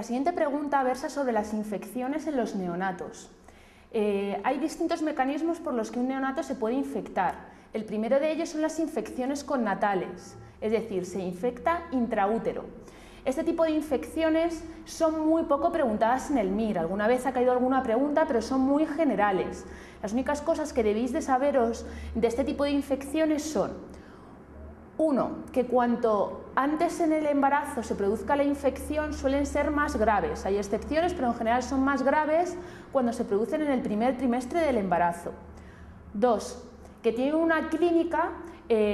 La siguiente pregunta versa sobre las infecciones en los neonatos. Hay distintos mecanismos por los que un neonato se puede infectar. El primero de ellos son las infecciones connatales, es decir, se infecta intraútero. Este tipo de infecciones son muy poco preguntadas en el MIR. Alguna vez ha caído alguna pregunta, pero son muy generales. Las únicas cosas que debéis de saberos de este tipo de infecciones son: 1. Que cuanto antes en el embarazo se produzca la infección suelen ser más graves. Hay excepciones, pero en general son más graves cuando se producen en el primer trimestre del embarazo. 2. Que tienen una clínica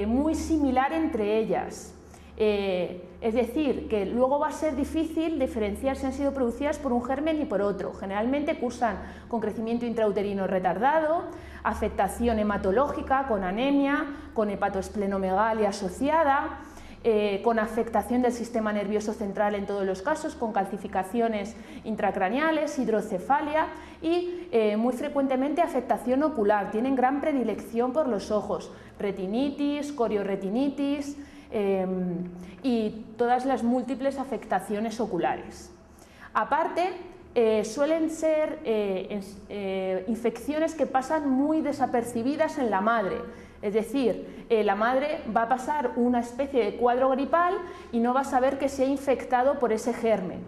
muy similar entre ellas. Es decir, que luego va a ser difícil diferenciar si han sido producidas por un germen y por otro. Generalmente cursan con crecimiento intrauterino retardado, afectación hematológica, con anemia, con hepatoesplenomegalia asociada, con afectación del sistema nervioso central en todos los casos, con calcificaciones intracraneales, hidrocefalia y muy frecuentemente afectación ocular. Tienen gran predilección por los ojos, retinitis, corioretinitis, y todas las múltiples afectaciones oculares. Aparte, suelen ser infecciones que pasan muy desapercibidas en la madre, es decir, la madre va a pasar una especie de cuadro gripal y no va a saber que se ha infectado por ese germen.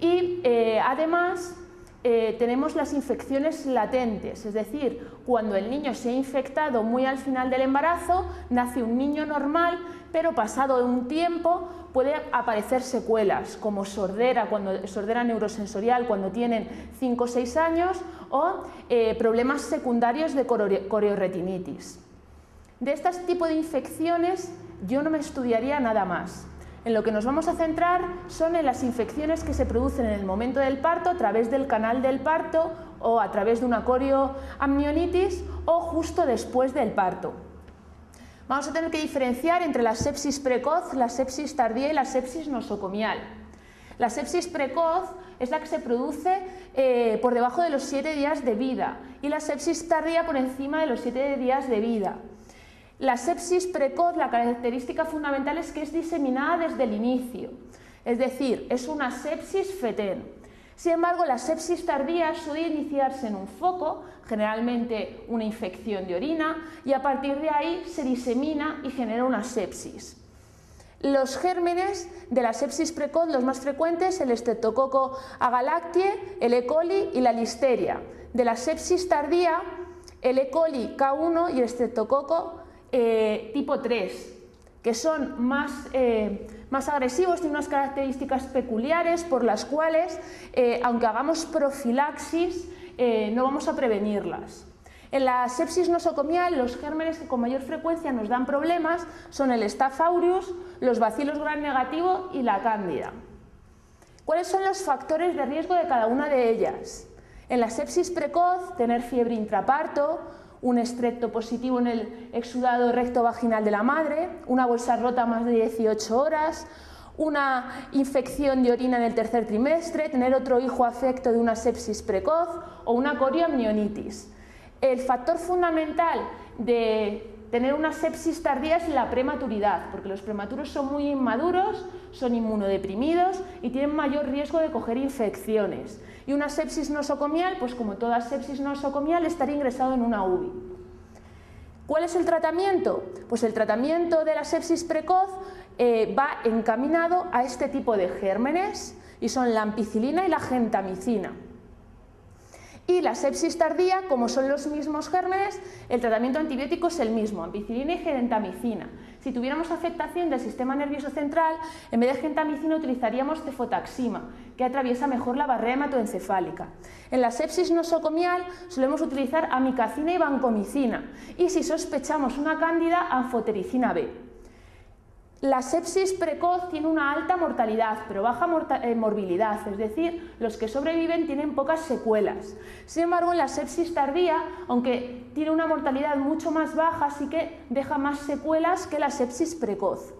Y además tenemos las infecciones latentes, es decir, cuando el niño se ha infectado muy al final del embarazo, nace un niño normal, pero pasado un tiempo puede aparecer secuelas como sordera neurosensorial cuando tienen 5 o 6 años o problemas secundarios de corioretinitis. De este tipo de infecciones yo no me estudiaría nada más. En lo que nos vamos a centrar son en las infecciones que se producen en el momento del parto, a través del canal del parto o a través de una corioamnionitis o justo después del parto. Vamos a tener que diferenciar entre la sepsis precoz, la sepsis tardía y la sepsis nosocomial. La sepsis precoz es la que se produce por debajo de los 7 días de vida y la sepsis tardía por encima de los 7 días de vida. La sepsis precoz, la característica fundamental es que es diseminada desde el inicio, es decir, es una sepsis fetén. Sin embargo, la sepsis tardía suele iniciarse en un foco, generalmente una infección de orina, y a partir de ahí se disemina y genera una sepsis. Los gérmenes de la sepsis precoz, los más frecuentes, el Streptococcus agalactiae, el E. coli y la listeria. De la sepsis tardía, el E. coli K1 y el Streptococcus tipo 3, que son más agresivos, tienen unas características peculiares por las cuales, aunque hagamos profilaxis, no vamos a prevenirlas. En la sepsis nosocomial, los gérmenes que con mayor frecuencia nos dan problemas son el Staph aureus, los bacilos gram negativo y la cándida. ¿Cuáles son los factores de riesgo de cada una de ellas? En la sepsis precoz, tener fiebre intraparto, un estrepto positivo en el exudado recto-vaginal de la madre, una bolsa rota más de 18 horas, una infección de orina en el tercer trimestre, tener otro hijo afecto de una sepsis precoz o una corioamnionitis. El factor fundamental de tener una sepsis tardía es la prematuridad, porque los prematuros son muy inmaduros, son inmunodeprimidos y tienen mayor riesgo de coger infecciones. Y una sepsis nosocomial, pues como toda sepsis nosocomial, estaría ingresado en una UBI. ¿Cuál es el tratamiento? Pues el tratamiento de la sepsis precoz va encaminado a este tipo de gérmenes y son la ampicilina y la gentamicina. Y la sepsis tardía, como son los mismos gérmenes, el tratamiento antibiótico es el mismo, ampicilina y gentamicina. Si tuviéramos afectación del sistema nervioso central, en vez de gentamicina utilizaríamos cefotaxima, que atraviesa mejor la barrera hematoencefálica. En la sepsis nosocomial solemos utilizar amicacina y vancomicina, y si sospechamos una cándida, anfotericina B. La sepsis precoz tiene una alta mortalidad, pero baja morbilidad, es decir, los que sobreviven tienen pocas secuelas. Sin embargo, en la sepsis tardía, aunque tiene una mortalidad mucho más baja, sí que deja más secuelas que la sepsis precoz.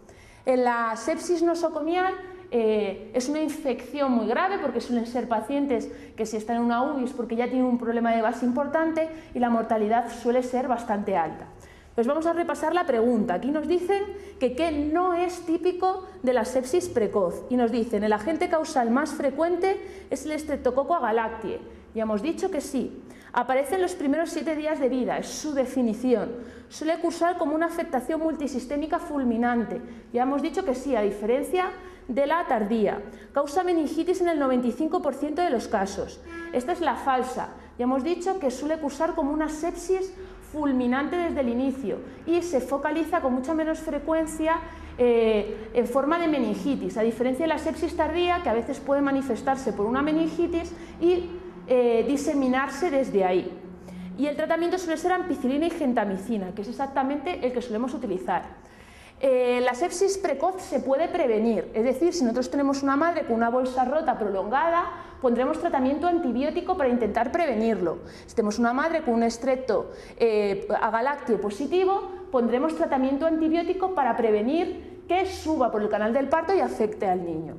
En la sepsis nosocomial es una infección muy grave porque suelen ser pacientes que si están en una UBI es porque ya tienen un problema de base importante y la mortalidad suele ser bastante alta. Pues vamos a repasar la pregunta. Aquí nos dicen que qué no es típico de la sepsis precoz y nos dicen el agente causal más frecuente es el Streptococcus agalactiae. Ya hemos dicho que sí. Aparece en los primeros 7 días de vida, es su definición. Suele cursar como una afectación multisistémica fulminante. Ya hemos dicho que sí, a diferencia de la tardía. Causa meningitis en el 95% de los casos. Esta es la falsa. Ya hemos dicho que suele cursar como una sepsis fulminante desde el inicio y se focaliza con mucha menos frecuencia en forma de meningitis, a diferencia de la sepsis tardía, que a veces puede manifestarse por una meningitis y diseminarse desde ahí. Y el tratamiento suele ser ampicilina y gentamicina, que es exactamente el que solemos utilizar. La sepsis precoz se puede prevenir, es decir, si nosotros tenemos una madre con una bolsa rota prolongada, pondremos tratamiento antibiótico para intentar prevenirlo. Si tenemos una madre con un Strepto agalactiae positivo, pondremos tratamiento antibiótico para prevenir que suba por el canal del parto y afecte al niño.